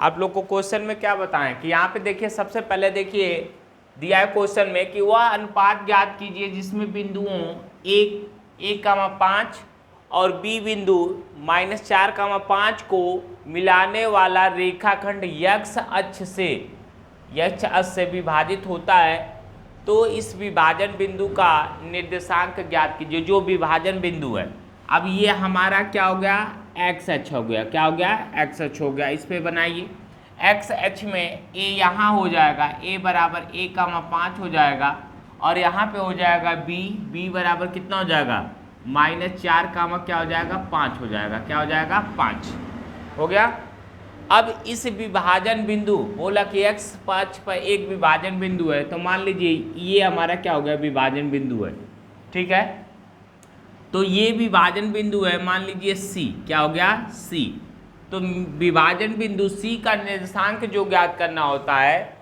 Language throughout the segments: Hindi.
आप लोग को क्वेश्चन में क्या बताएं कि यहाँ पे देखिए, सबसे पहले देखिए दिया है क्वेश्चन में कि वह अनुपात ज्ञात कीजिए जिसमें बिंदुओं 1,5 और बी बिंदु -4,5 को मिलाने वाला रेखाखंड यक्ष अक्ष से विभाजित होता है। तो इस विभाजन बिंदु का निर्देशांक ज्ञात कीजिए, जो विभाजन बिंदु है। अब ये हमारा क्या हो गया, एक्स एच हो गया। क्या हो गया, एक्स एच हो गया। इस पे बनाइए, एक्स एच में ए यहाँ हो जाएगा, ए बराबर 1,5 हो जाएगा, और यहाँ पे हो जाएगा बी बराबर कितना हो जाएगा, -4, क्या हो जाएगा, 5 हो जाएगा। क्या हो जाएगा, 5 हो गया। अब इस विभाजन बिंदु, बोला कि एक्स पक्ष पर एक विभाजन बिंदु है, तो मान लीजिए ये हमारा क्या हो गया, विभाजन बिंदु है। ठीक है, तो ये विभाजन बिंदु है, मान लीजिए सी। क्या हो गया, सी। तो विभाजन बिंदु सी का निर्देशांक जो ज्ञात करना होता है,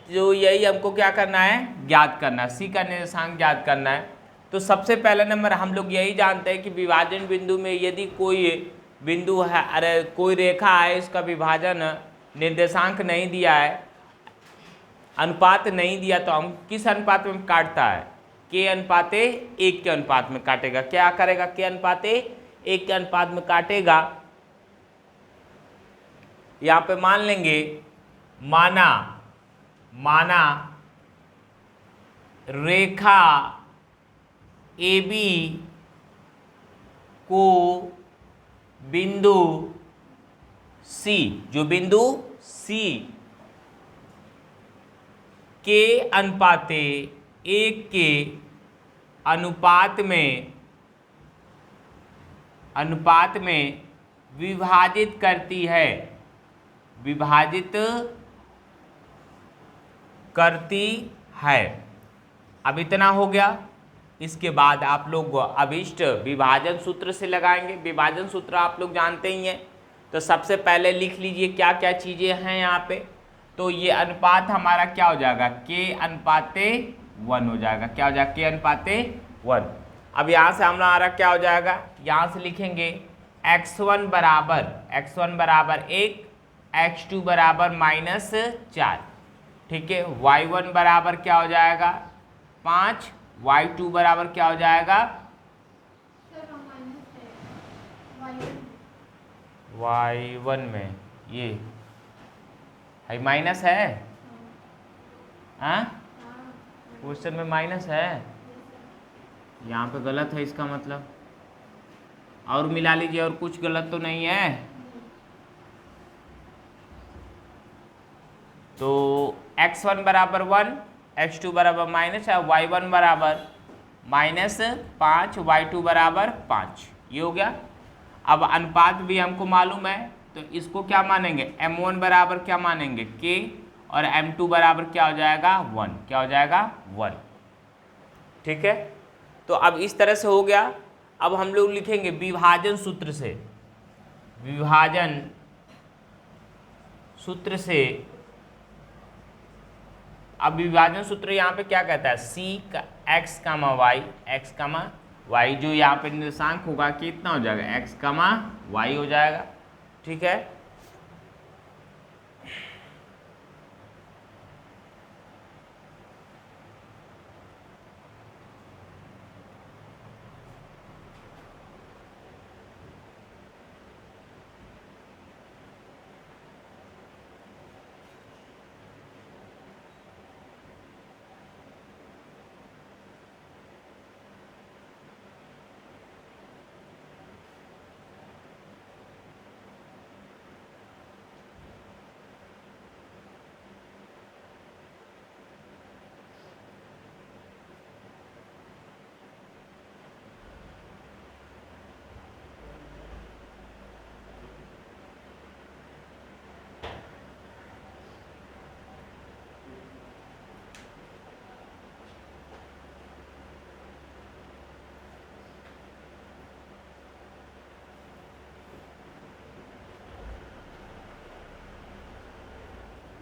जो यही हमको क्या करना है, ज्ञात करना है, सी का निर्देशांक ज्ञात करना है। तो सबसे पहला नंबर हम लोग यही जानते हैं कि विभाजन बिंदु में यदि कोई बिंदु है, अरे कोई रेखा है, इसका विभाजन निर्देशांक नहीं दिया है, अनुपात नहीं दिया, तो हम किस अनुपात में काटता है, के अनुपाते 1 के अनुपात में काटेगा। क्या करेगा, के अनुपाते 1 के अनुपात में काटेगा। यहाँ पे मान लेंगे, माना रेखा AB को बिंदु C, जो बिंदु C के अनुपाते 1 के अनुपात में विभाजित करती है, अब इतना हो गया। इसके बाद आप लोग अभिष्ट विभाजन सूत्र से लगाएंगे। विभाजन सूत्र आप लोग जानते ही हैं, तो सबसे पहले लिख लीजिए क्या क्या चीज़ें हैं यहाँ पे। तो ये अनुपात हमारा क्या हो जाएगा, के अनुपाते 1 हो जाएगा। क्या हो जाएगा, के अनुपाते 1। अब यहाँ से हमारा क्या हो जाएगा, यहाँ से लिखेंगे x1 बराबर 1, x2 बराबर -4। ठीक है, y1 बराबर क्या हो जाएगा, 5, y2 बराबर क्या हो जाएगा, y1 में ये है माइनस है, हाँ क्वेश्चन में माइनस है, यहाँ पे गलत है इसका मतलब, और मिला लीजिए, और कुछ गलत तो नहीं है। तो x1 बराबर 1, x2 बराबर -, y1 बराबर -5, y2 बराबर 5। ये हो गया। अब अनुपात भी हमको मालूम है, तो इसको क्या मानेंगे, m1 बराबर क्या मानेंगे, k, और m2 बराबर क्या हो जाएगा, 1। क्या हो जाएगा, 1। ठीक है, तो अब इस तरह से हो गया। अब हम लोग लिखेंगे विभाजन सूत्र से, अब विभाजन सूत्र यहाँ पे क्या कहता है, सी का x, y, जो यहाँ पे निर्देशांक होगा कितना हो जाएगा, x, y हो जाएगा। ठीक है,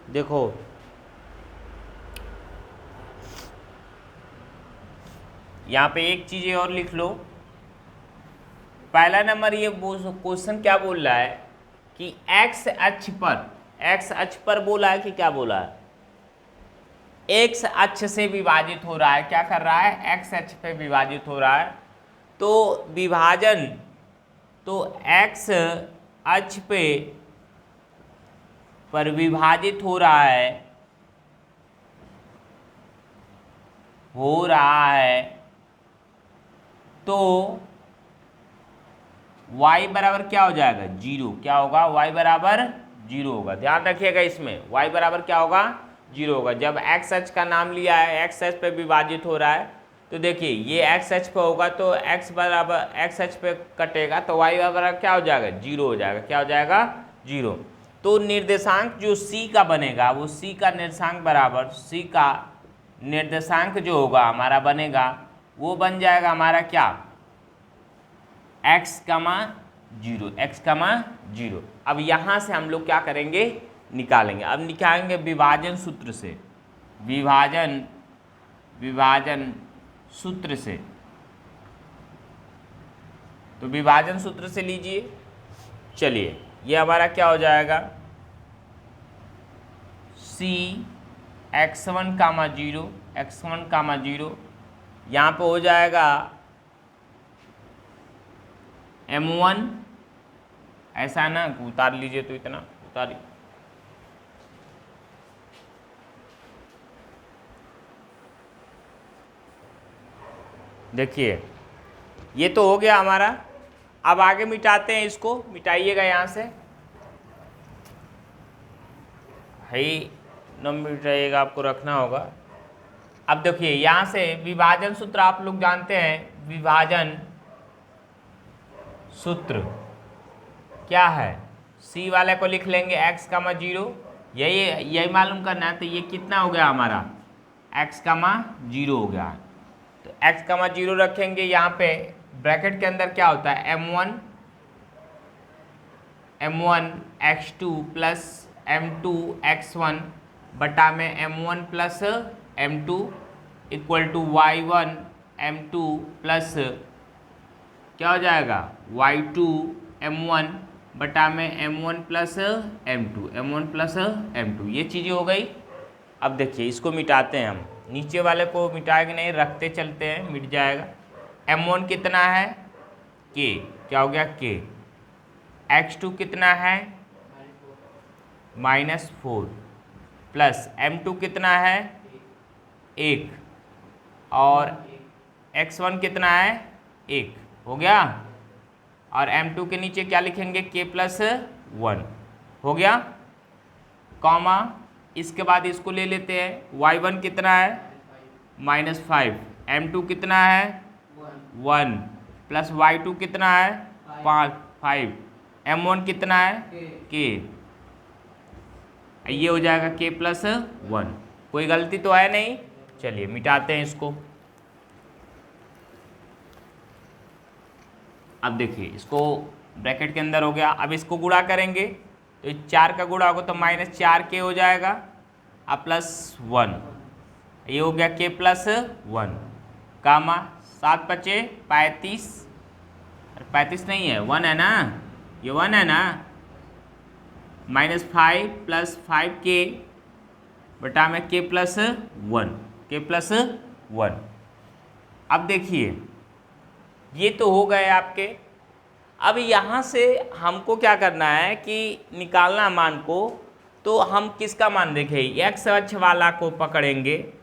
देखो यहाँ पे एक चीज़ और लिख लो। पहला नंबर, ये क्वेश्चन क्या बोल रहा है कि x अक्ष पर एक्स अक्ष पर बोला है कि क्या बोला है? एक्स अक्ष से विभाजित हो रहा है। क्या कर रहा है? एक्स अक्ष पे विभाजित हो रहा है। तो विभाजन तो एक्स अक्ष पे पर विभाजित हो रहा है तो y बराबर क्या हो जाएगा? 0। क्या होगा? y बराबर 0 होगा। ध्यान रखिएगा इसमें, y बराबर क्या होगा? 0 होगा। जब x अक्ष का नाम लिया है, x अक्ष पे विभाजित हो रहा है, तो देखिए ये x अक्ष पे होगा तो x बराबर x अक्ष पे कटेगा तो y बराबर क्या हो जाएगा? 0 हो जाएगा। क्या हो जाएगा? 0। तो निर्देशांक जो c का बनेगा वो c का निर्देशांक बराबर c का निर्देशांक जो होगा हमारा बनेगा वो बन जाएगा हमारा क्या? x, 0 x, 0। अब यहाँ से हम लोग क्या करेंगे? निकालेंगे। अब निकालेंगे विभाजन सूत्र से, विभाजन सूत्र से। तो विभाजन सूत्र से लीजिए। चलिए ये हमारा क्या हो जाएगा? c x1, 0 x1, 0 यहाँ पे हो जाएगा m1, ऐसा ना उतार लीजिए, तो इतना उतारिए। देखिए ये तो हो गया हमारा। अब आगे मिटाते हैं इसको। मिटाइएगा यहाँ से, है न मिटाइएगा, आपको रखना होगा। अब देखिए यहाँ से विभाजन सूत्र आप लोग जानते हैं। विभाजन सूत्र क्या है? c वाले को लिख लेंगे x, 0। यही मालूम करना है। तो ये कितना हो गया हमारा? x, 0 हो गया। तो x, 0 रखेंगे। यहाँ पे ब्रैकेट के अंदर क्या होता है? m1 x2 plus m2 x1 बटा में m1 plus m2 equal to y1 m2 plus क्या हो जाएगा? y2 m1 बटा में m1 प्लस m2 ये चीज़ें हो गई। अब देखिए इसको मिटाते हैं हम। नीचे वाले को मिटाएंगे नहीं, रखते चलते हैं, मिट जाएगा। m1 कितना है? k। क्या हो गया? k। x2 कितना है? -4 प्लस m2 कितना है? 1 और x1 कितना है? 1 हो गया। और m2 के नीचे क्या लिखेंगे? k + 1 हो गया, कॉमा। इसके बाद इसको ले लेते हैं। y1 कितना है? -5। m2 कितना है? 1 प्लस y2 कितना है? 5। m1 कितना है? k। ये हो जाएगा k + 1। कोई गलती तो है नहीं। चलिए मिटाते हैं इसको। अब देखिए इसको ब्रैकेट के अंदर हो गया। अब इसको गुणा करेंगे तो 4 का गुणा होगा तो -4k हो जाएगा और +1। ये हो गया k + 1, कामा 7 × 5 = 35। 35 नहीं है, 1 है ना, ये 1 है ना। -5 + 5k बटा में k + 1। अब देखिए ये तो हो गए आपके। अब यहाँ से हमको क्या करना है कि निकालना मान को। तो हम किसका मान देखें? x अक्ष वाला को पकड़ेंगे।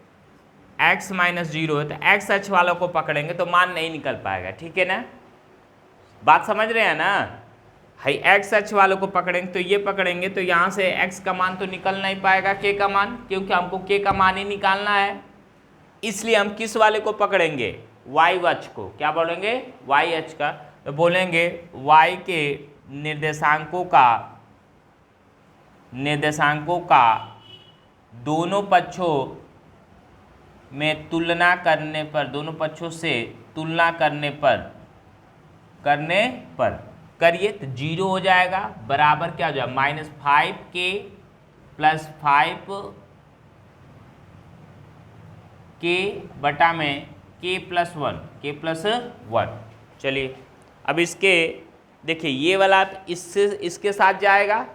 x -0 है तो x अक्ष वालों को पकड़ेंगे तो मान नहीं निकल पाएगा। ठीक है ना, बात समझ रहे हैं ना? है x अक्ष वालों को पकड़ेंगे तो ये पकड़ेंगे तो यहाँ से x का मान तो निकल नहीं पाएगा, k का मान, क्योंकि हमको k का मान ही निकालना है। इसलिए हम किस वाले को पकड़ेंगे? y अक्ष को। क्या बोलेंगे? y अक्ष का। तो बोलेंगे y के निर्देशांकों का दोनों पक्षों में तुलना करने पर, दोनों पक्षों से तुलना करने पर करिए तो 0 हो जाएगा। बराबर क्या हो जाएगा? -5k + 5k बटा में k + 1। चलिए अब इसके देखिए ये वाला इससे इसके साथ जाएगा।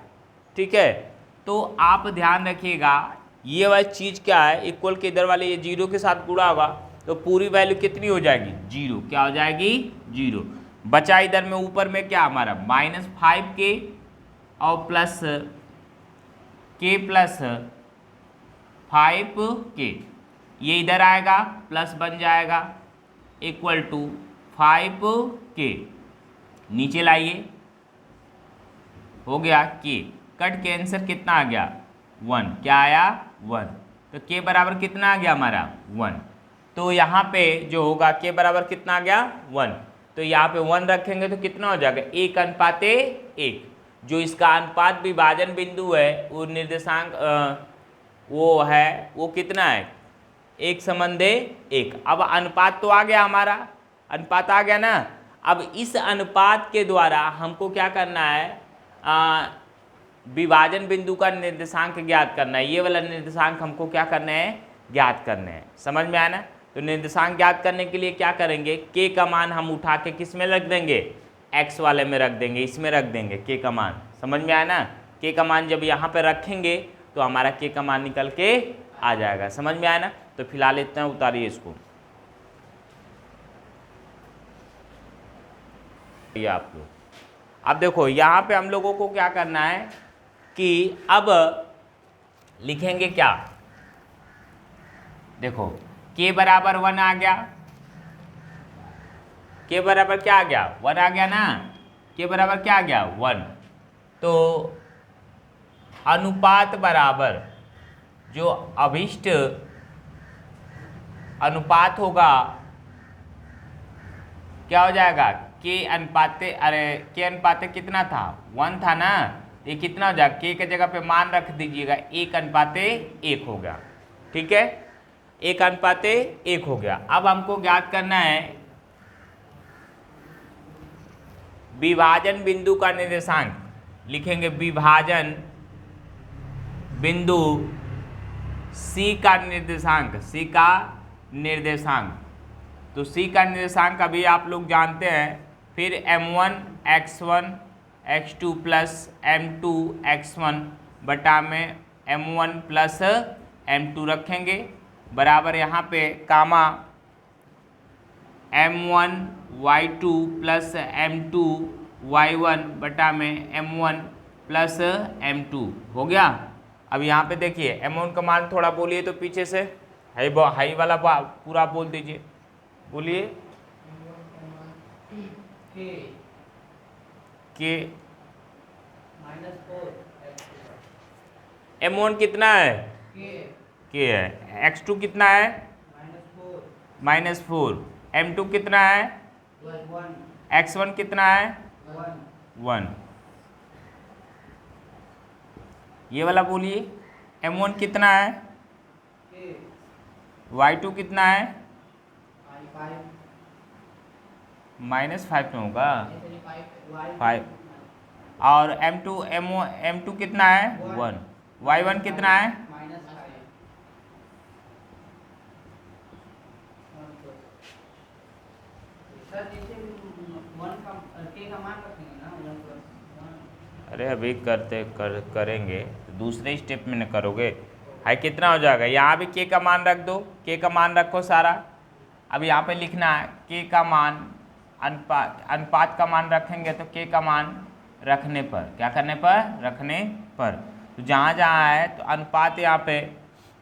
ठीक है, तो आप ध्यान रखिएगा ये वाली चीज़ क्या है, इक्वल के इधर वाले ये जीरो के साथ गुणा होगा तो पूरी वैल्यू कितनी हो जाएगी, जीरो। क्या हो जाएगी, जीरो। बचा इधर में ऊपर में क्या हमारा -5k और प्लस k प्लस 5k, ये इधर आएगा प्लस बन जाएगा इक्वल टू 5k, नीचे लाइए हो गया k, कट के आंसर कितना आ गया 1, क्या आया 1, तो k बराबर कितना आ गया हमारा 1। तो यहाँ पे जो होगा k बराबर कितना आ गया 1, तो यहाँ पे 1 रखेंगे तो कितना हो जाएगा 1:1। जो इसका अनुपात विभाजन बिंदु है वो निर्देशांक वो कितना है 1:1। अब अनुपात तो आ गया हमारा, अनुपात आ गया ना। अब इस अनुपात के द्वारा हमको क्या करना है, विभाजन बिंदु का निर्देशांक ज्ञात करना है। ये वाला निर्देशांक हमको क्या करना है, ज्ञात करना है। समझ में आया ना। तो निर्देशांक ज्ञात करने के लिए क्या करेंगे, k का मान हम उठा के किस में रख देंगे, x वाले में रख देंगे, इसमें रख देंगे k का मान। समझ में आया ना। k का मान जब यहाँ पे रखेंगे तो हमारा k का मान निकल के आ जाएगा। समझ में आया ना। तो फिलहाल इतना उतारिए इसको, ये आप लोग। अब देखो यहाँ पे हम लोगों को क्या करना है कि अब लिखेंगे क्या, देखो k बराबर 1 आ गया, k बराबर क्या आ गया 1 आ गया ना, k बराबर क्या आ गया 1। तो अनुपात बराबर जो अभिष्ट अनुपात होगा क्या हो जाएगा k अनुपाते, अरे k अनुपाते कितना था 1 था ना, ये कितना हो जाएगा k के जगह पे मान रख दीजिएगा 1:1 हो गया। ठीक है, 1:1 हो गया। अब हमको ज्ञात करना है विभाजन बिंदु का निर्देशांक। लिखेंगे विभाजन बिंदु C का निर्देशांक, C का निर्देशांक। तो C का निर्देशांक अभी आप लोग जानते हैं। फिर m1 x1 x2 plus m2 x1 बटा में m1 प्लस m2 रखेंगे, बराबर यहाँ पे कामा m1 y2 plus m2 y1 बटा में m1 प्लस m2 हो गया। अब यहाँ पे देखिए m1 का मान थोड़ा बोलिए तो पीछे से हाई वाला पूरा बोल दीजिए, बोलिए के m1 कितना है के है, x2 कितना है -4, m2 कितना है x1 कितना है 1। ये वाला बोलिए m1 कितना है y2 कितना है -5 में होगा 5, और m2 कितना है 1, y1 कितना है अरे अभी करेंगे तो दूसरे स्टेप में न करोगे। हाई कितना हो जाएगा, यहाँ भी k का मान रख दो, k का मान रखो सारा। अब यहाँ पे लिखना है k का मान, अनुपात का मान रखेंगे तो k का मान रखने पर, क्या करने पर, रखने पर। तो जहाँ जहाँ है तो अनुपात यहाँ पे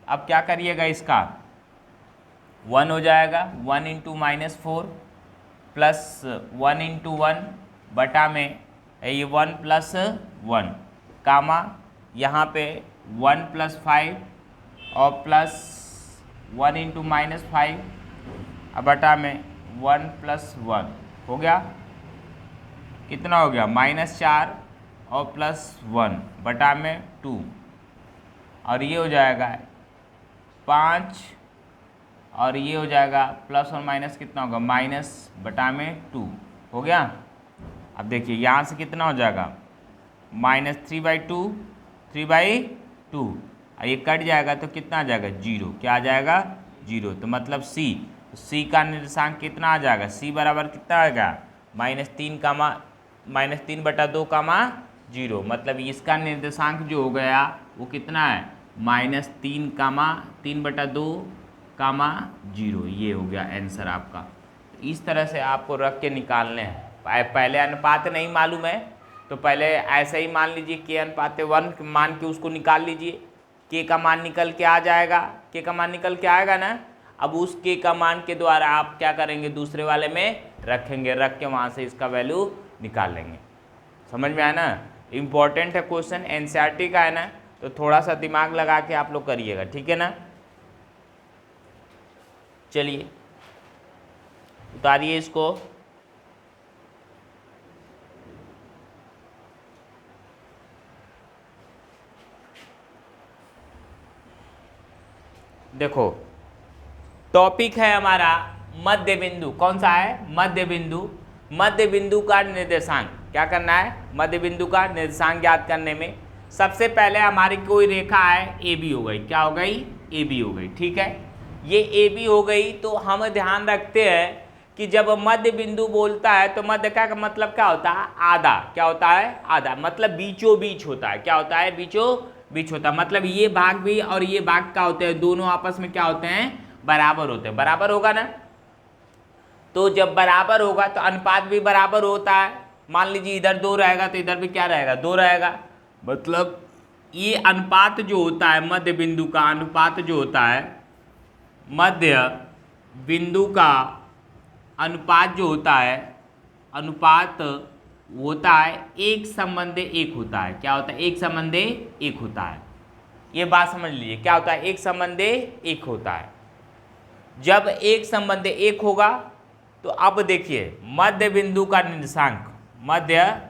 अब क्या करिएगा, इसका 1 हो जाएगा, 1 × -4 प्लस 1 × 1 बटा में ये 1 + 1 कामा यहाँ पे 1 + 5 और प्लस 1 × -5 बटा में 1 + 1 हो गया। कितना हो गया -4 और +1 बटा में 2, और ये हो जाएगा 5, और ये हो जाएगा प्लस और माइनस कितना होगा माइनस बटा में 2 हो गया। अब देखिए यहाँ से कितना हो जाएगा -3/2, 3/2, और ये कट जाएगा तो कितना आ जाएगा 0, क्या आ जाएगा 0। तो मतलब C, तो C का निर्देशांक कितना आ जाएगा, C बराबर कितना आएगा -3 बटा 2 जीरो, मतलब इसका निर्देशांक जो हो गया वो कितना है -3,3/2, ये हो गया आंसर आपका। इस तरह से आपको रख के निकालने हैं। पहले अनुपात नहीं मालूम है तो पहले ऐसे ही मान लीजिए के अनुपात 1 मान के उसको निकाल लीजिए, के का मान निकल के आ जाएगा, के का मान निकल के आएगा ना। अब उस के का मान के द्वारा आप क्या करेंगे, दूसरे वाले में रखेंगे, रख के वहाँ से इसका वैल्यू निकाल लेंगे। समझ में आया ना, इम्पॉर्टेंट है क्वेश्चन, एनसीईआरटी का है ना, तो थोड़ा सा दिमाग लगा के आप लोग करिएगा, ठीक है ना। चलिए उतारिए इसको। देखो टॉपिक है हमारा मध्य बिंदु। कौन सा है, मध्य बिंदु। मध्य बिंदु का निर्देशांक क्या करना है, मध्य बिंदु का निर्देशांक ज्ञात करने में सबसे पहले हमारी कोई रेखा है ए बी हो गई, क्या हो गई, ए बी हो गई, ठीक है। ये ए बी हो गई तो हम ध्यान रखते हैं कि जब मध्य बिंदु बोलता है तो मध्य का मतलब क्या होता है, आधा, क्या होता है, आधा, मतलब बीचों बीच होता है, क्या होता है, बीचों बीच होता है, मतलब ये भाग भी और ये भाग क्या होते हैं, दोनों आपस में क्या होते हैं, बराबर होते हैं, बराबर होगा ना। तो जब बराबर होगा तो अनुपात भी बराबर होता है। मान लीजिए इधर 2 रहेगा तो इधर भी क्या रहेगा, 2 रहेगा, मतलब ये अनुपात जो होता है मध्य बिंदु का, अनुपात जो होता है मध्य बिंदु का अनुपात जो होता है, अनुपात होता है एक संबंधे एक होता है, क्या होता है, एक संबंधे एक होता है। ये बात समझ लीजिए, क्या होता है, एक संबंधे एक होता है। जब एक संबंधे एक होगा तो अब देखिए मध्य बिंदु का निर्देशांक, मध्य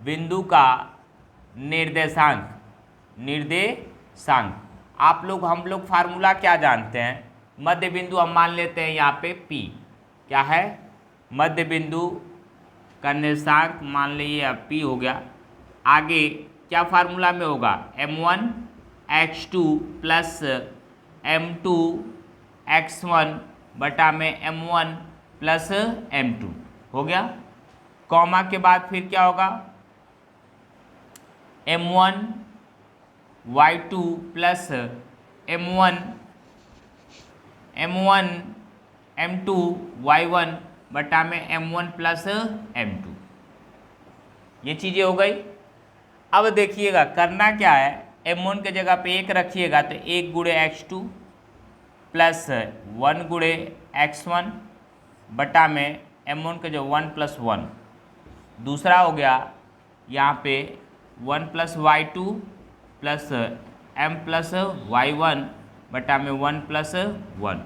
बिंदु का निर्देशांक, निर्देशांक आप लोग, हम लोग फार्मूला क्या जानते हैं, मध्य बिंदु हम मान लेते हैं यहाँ पे P, क्या है, मध्य बिंदु का निर्देशांक मान लीजिए अब P हो गया। आगे क्या फार्मूला में होगा, m1 x2 plus m2 x1 बटा में m1 प्लस m2 हो गया। कॉमा के बाद फिर क्या होगा, m1 y2 plus m1 m2 y1 बटा में m1 प्लस m2, ये चीज़ें हो गई। अब देखिएगा करना क्या है, m1 के जगह पे 1 रखिएगा तो 1 गुणे x2 प्लस 1 गुणे x1 बटा में m1 के जो 1 प्लस 1, दूसरा हो गया यहाँ पे 1 plus y2 plus m plus y1 बटा में 1 प्लस 1।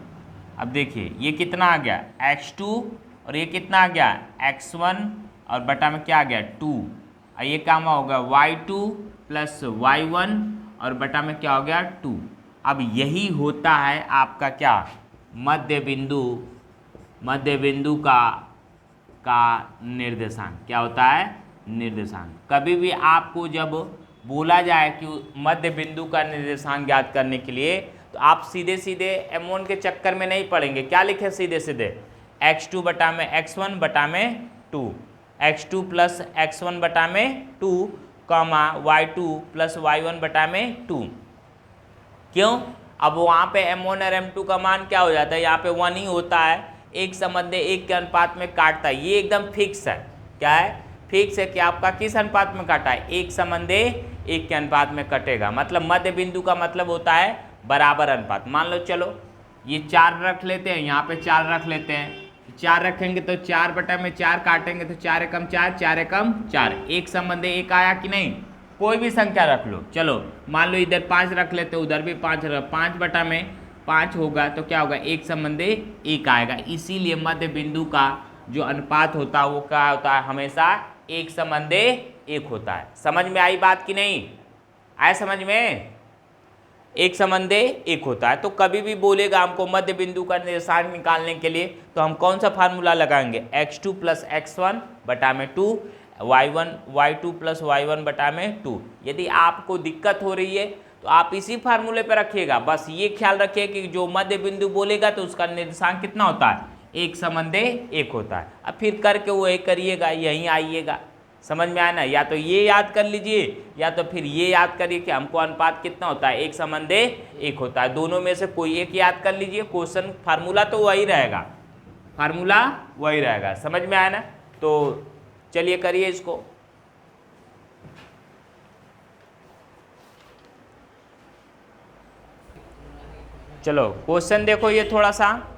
अब देखिए ये कितना आ गया, x2 और ये कितना आ गया, x1 और बटा में क्या आ गया 2, और ये काम होगा y2 प्लस y1 और बटा में क्या हो गया 2। अब यही होता है आपका क्या, मध्य बिंदु, मध्य बिंदु का निर्देशांक, क्या होता है, निर्देशांक। कभी भी आपको जब बोला जाए कि मध्य बिंदु का निर्देशांक ज्ञात करने के लिए तो आप सीधे सीधे m1 के चक्कर में नहीं पड़ेंगे, क्या लिखे सीधे सीधे x2 बटा में x1 बटा में 2, x2 प्लस x1 बटा में 2 कॉमा y2 प्लस y1 बटा में 2। क्यों, अब वहाँ पे m1 और m2 का मान क्या हो जाता है, यहाँ पे 1 ही होता है, एक संबंधे एक के अनुपात में काटता है, ये एकदम फिक्स है, क्या है, फिक्स है कि आपका किस अनुपात में काटा है, एक संबंधे एक के अनुपात में कटेगा। मतलब मध्य बिंदु का मतलब होता है बराबर अनुपात। मान लो चलो ये 4 रख लेते हैं, यहाँ पे 4 रख लेते हैं, 4 रखेंगे तो 4 बटा में 4 काटेंगे तो 4 एकम 4, 4 एकम 4, एक संबंधे एक आया कि नहीं, कोई भी संख्या रख लो। चलो मान लो इधर 5 रख लेते, उधर भी 5 रख, 5 बटा में 5 होगा तो क्या होगा, एक संबंधे एक आएगा। इसीलिए मध्य बिंदु का जो अनुपात होता है वो क्या होता है, हमेशा एक संबंधे एक होता है। समझ में आई बात कि नहीं आया, समझ में, एक संबंधे एक होता है। तो कभी भी बोलेगा हमको मध्य बिंदु का निर्देशांक निकालने के लिए तो हम कौन सा फार्मूला लगाएंगे, x2 प्लस x1 बटा में 2, y2 प्लस y1 बटा में 2। यदि आपको दिक्कत हो रही है तो आप इसी फार्मूले पर रखिएगा, बस ये ख्याल रखिए कि जो मध्य बिंदु बोलेगा तो उसका निर्देशांक कितना होता है, एक संबंधे एक होता है। अब फिर करके वो एक करिएगा, यहीं आइएगा, समझ में आया ना? या तो ये याद कर लीजिए या तो फिर ये याद करिए कि हमको अनुपात कितना होता है, 1:1 होता है। दोनों में से कोई एक याद कर लीजिए, क्वेश्चन फार्मूला तो वही रहेगा, फार्मूला वही रहेगा। समझ में आया ना? तो चलिए करिए इसको। चलो क्वेश्चन देखो, ये थोड़ा सा,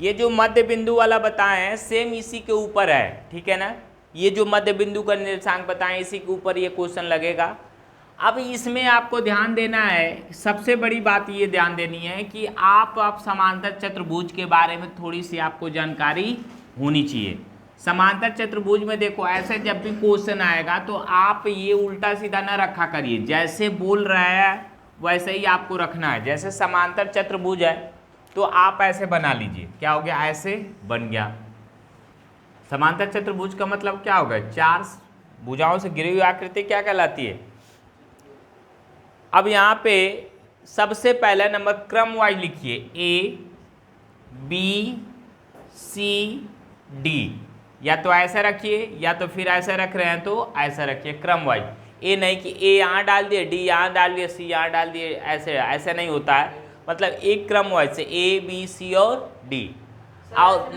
ये जो मध्य बिंदु वाला बताए हैं सेम इसी के ऊपर है, ठीक है ना? ये जो मध्य बिंदु का निर्देशांक बताएं इसी के ऊपर ये क्वेश्चन लगेगा। अब इसमें आपको ध्यान देना है, सबसे बड़ी बात ये ध्यान देनी है कि आप समांतर चतुर्भुज के बारे में थोड़ी सी आपको जानकारी होनी चाहिए। समांतर चतुर्भुज में देखो, ऐसे जब भी क्वेश्चन आएगा तो आप ये उल्टा सीधा न रखा करिए, जैसे बोल रहा है वैसे ही आपको रखना है। जैसे समांतर चतुर्भुज है तो आप ऐसे बना लीजिए, क्या हो गया, ऐसे बन गया। समांतर चतुर्भुज का मतलब क्या होगा, 4 भुजाओं से घिरी हुई आकृति क्या कहलाती है। अब यहाँ पे सबसे पहला नंबर क्रम वाइज लिखिए, A B C D, या तो ऐसा रखिए या तो फिर ऐसा रख रहे हैं तो ऐसा रखिए क्रम वाइज। ए नहीं कि ए यहाँ डाल दिए, डी यहाँ डाल दिए, सी यहाँ डाल दिए, ऐसे नहीं होता है। मतलब एक क्रम वाइज से ए बी सी और डी। और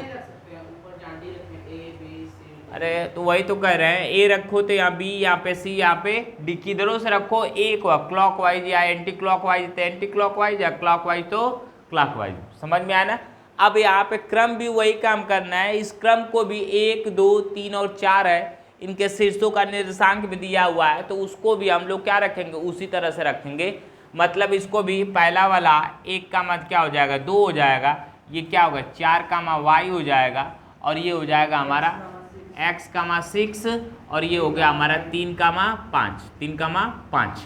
अरे तो वही तो कह रहे हैं, ए रखो तो यहाँ बी, यहाँ पे सी, यहाँ पे डी, किधरों से रखो, एक क्लॉक वाइज या एंटी क्लॉक वाइज तो एंटी क्लॉक वाइज, या क्लॉक वाइज तो क्लॉक वाइज। समझ में आया ना? अब यहाँ पे क्रम भी वही काम करना है। इस क्रम को भी 1 2 3 और 4 है, इनके शीर्षों का निर्देशांक भी दिया हुआ है, तो उसको भी हम लोग क्या रखेंगे, उसी तरह से रखेंगे। मतलब इसको भी पहला वाला 1 का मत क्या हो जाएगा, 2 हो जाएगा, ये क्या होगा 4 का y हो जाएगा, और ये हो जाएगा हमारा x का 6, और ये हो गया हमारा 3 का 5, 3 का 5।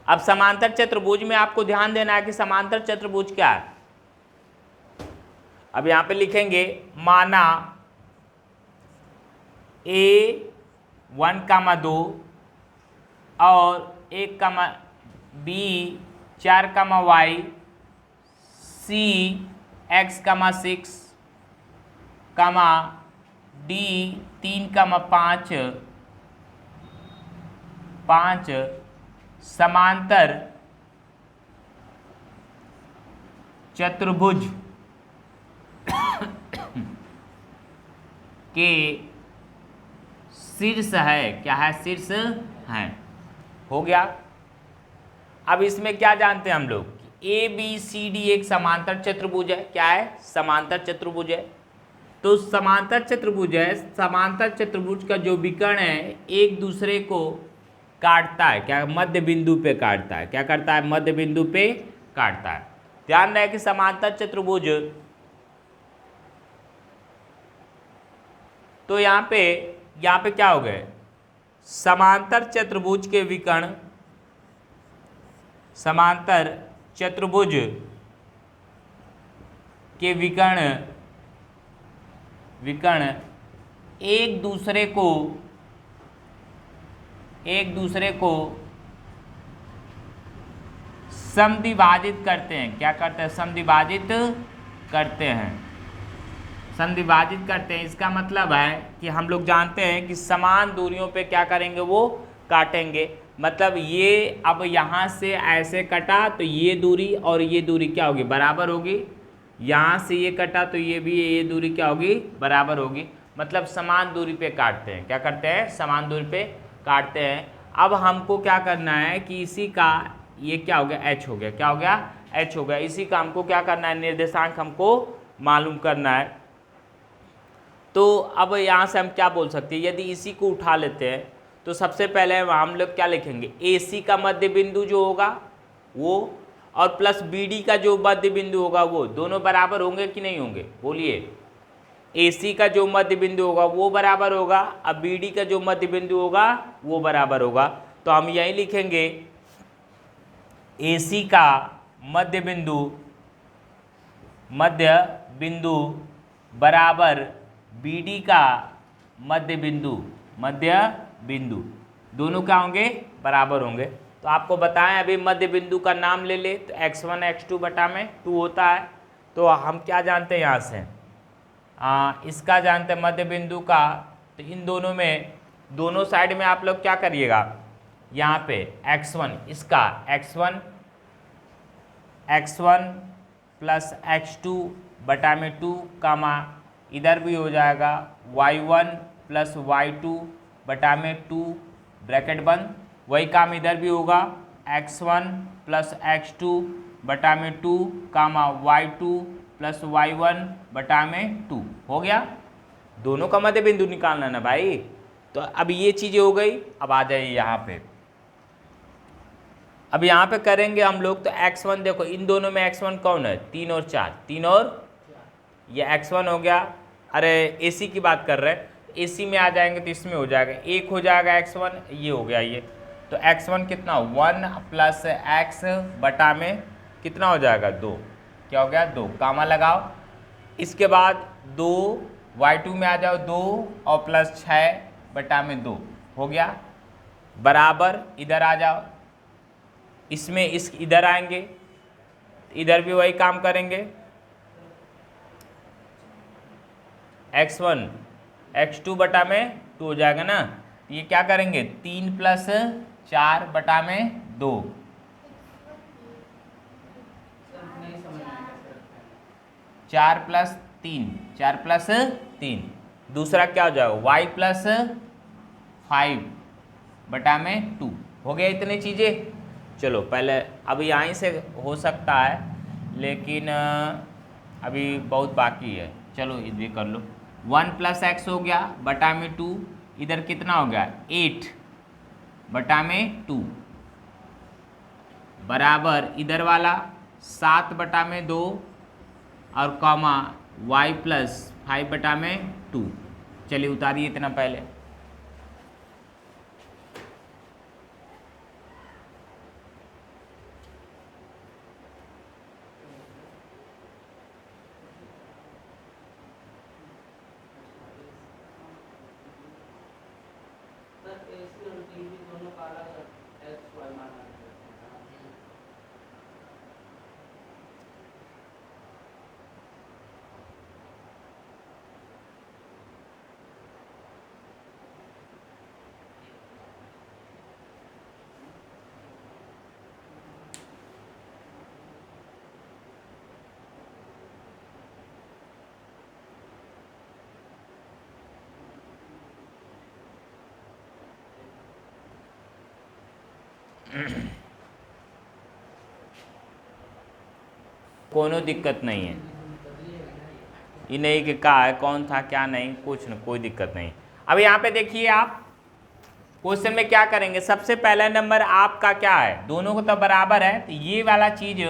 अब समांतर चतुर्भुज में आपको ध्यान देना है कि समांतर चतुर्भुज क्या है। अब यहाँ पे लिखेंगे, माना A1,2 और 1, B 4, Y C X, 6, D 3, 5 समांतर चतुर्भुज के शीर्ष है। क्या है, शीर्ष है। हो गया। अब इसमें क्या जानते हैं हम लोग, ए बी सी डी एक समांतर चतुर्भुज है। क्या है, समांतर चतुर्भुज है। तो समांतर चतुर्भुज है, समांतर चतुर्भुज का जो विकर्ण है एक दूसरे को काटता है। क्या, मध्य बिंदु पे काटता है। क्या करता है, मध्य बिंदु पे काटता है। ध्यान रहे कि समांतर चतुर्भुज, तो यहाँ पे क्या हो गए, समांतर चतुर्भुज के विकर्ण, समांतर चतुर्भुज के विकर्ण एक दूसरे को समद्विभाजित करते हैं। क्या करते हैं, समद्विभाजित करते हैं। समद्विभाजित करते हैं, इसका मतलब है कि हम लोग जानते हैं कि समान दूरियों पे क्या करेंगे, वो काटेंगे। मतलब ये अब यहाँ से ऐसे कटा तो ये दूरी और ये दूरी क्या होगी, बराबर होगी। यहाँ से ये कटा तो ये भी, ये दूरी क्या होगी, बराबर होगी। मतलब समान दूरी पे काटते हैं। क्या करते हैं, समान दूरी पे काटते हैं। अब हमको क्या करना है कि इसी का ये क्या हो गया, h हो गया। क्या हो गया, h हो गया। इसी का हमको क्या करना है, निर्देशांक हमको मालूम करना है। तो अब यहाँ से हम क्या बोल सकते हैं, यदि इसी को उठा लेते हैं तो सबसे पहले हम लोग क्या लिखेंगे, AC का मध्य बिंदु जो होगा वो, और प्लस BD का जो मध्य बिंदु होगा वो, दोनों बराबर होंगे कि नहीं होंगे, बोलिए। AC का जो मध्य बिंदु होगा वो बराबर होगा, अब BD का जो मध्य बिंदु होगा वो बराबर होगा। तो हम यही लिखेंगे, AC का मध्य बिंदु बराबर BD का मध्य बिंदु, दोनों क्या होंगे, बराबर होंगे। तो आपको बताएं, अभी मध्य बिंदु का नाम ले ले तो x1 x2 बटा में 2 होता है। तो हम क्या जानते हैं यहाँ से, इसका जानते हैं मध्य बिंदु का, तो इन दोनों में दोनों साइड में आप लोग क्या करिएगा, यहाँ पे x1 इसका x1 प्लस x2 बटा में 2 कामा इधर भी हो जाएगा y1 प्लस y2 बटा में 2 ब्रैकेट बंद, वही काम इधर भी होगा x1 प्लस x2 बटा में 2 कामा y2 प्लस y1 बटा में 2 हो गया। दोनों का मध्य बिंदु निकालना ना भाई। तो अब ये चीज़ें हो गई। अब आ जाइए यहाँ पे, अब यहाँ पे करेंगे हम लोग। तो x1 देखो इन दोनों में x1 कौन है, 3 और 4, 3 और ये x1 हो गया। अरे AC की बात कर रहे हैं, AC में आ जाएंगे तो इसमें हो जाएगा 1 हो जाएगा x1, ये हो गया ये। तो x1 कितना 1 प्लस x बटा में कितना हो जाएगा 2, क्या हो गया 2, कामा लगाओ। इसके बाद 2 y2 में आ जाओ 2 और प्लस 6 बटा में 2 हो गया, बराबर इधर आ जाओ, इसमें इस इधर आएंगे, इधर भी वही काम करेंगे। x1 x2 बटा में 2 हो जाएगा ना, ये क्या करेंगे 3 प्लस 4 बटा में 2, चार प्लस 3, दूसरा क्या हो जाएगा y प्लस 5 बटा में 2 हो गया। इतनी चीज़ें चलो पहले, अब यहाँ से हो सकता है लेकिन अभी बहुत बाकी है, चलो ये कर लो। 1 प्लस एक्स हो गया बटा में 2, इधर कितना हो गया 8 बटा में 2, बराबर इधर वाला 7 बटा में 2 और कॉमा y प्लस 5 बटा में 2। चलिए उतारिए इतना पहले। कोनो दिक्कत नहीं है, ये नहीं कि कहा है कौन था क्या नहीं, कुछ न कोई दिक्कत नहीं। अब यहाँ पे देखिए आप क्वेश्चन में क्या करेंगे, सबसे पहला नंबर आपका क्या है, दोनों को तो बराबर है, तो ये वाला चीज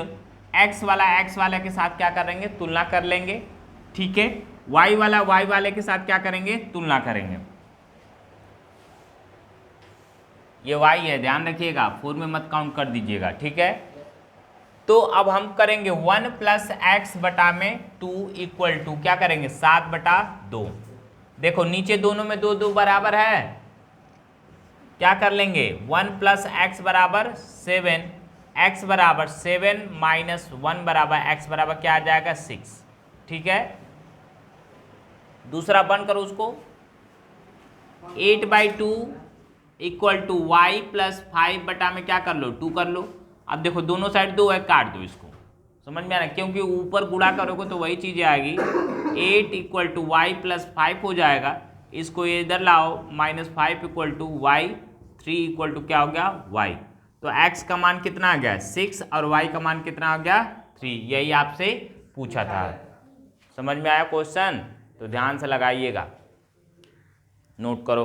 x वाला के साथ क्या करेंगे तुलना कर लेंगे, ठीक है। y वाले के साथ क्या करेंगे तुलना करेंगे। ये y है, ध्यान रखिएगा 4 में मत काउंट कर दीजिएगा, ठीक है। तो अब हम करेंगे 1 प्लस एक्स बटा में 2 इक्वल टू क्या करेंगे 7 बटा 2। देखो नीचे दोनों में 2 2 बराबर है, क्या कर लेंगे 1 प्लस एक्स बराबर 7, एक्स बराबर 7 माइनस 1 बराबर एक्स बराबर क्या आ जाएगा 6, ठीक है। दूसरा बंद करो उसको, 8/2 इक्वल टू वाई प्लस 5 बटा में क्या कर लो 2 कर लो। अब देखो दोनों साइड 2 है, काट दो इसको, समझ में आ रहा है, क्योंकि ऊपर गुणा करोगे तो वही चीज़ आएगी। 8 इक्वल टू वाई प्लस 5 हो जाएगा, इसको इधर लाओ -5 equal to Y, 3 equal to क्या हो गया वाई। तो x का मान कितना आ गया 6 और y का मान कितना आ गया 3, यही आपसे पूछा था। समझ में आया क्वेश्चन, तो ध्यान से लगाइएगा, नोट करो।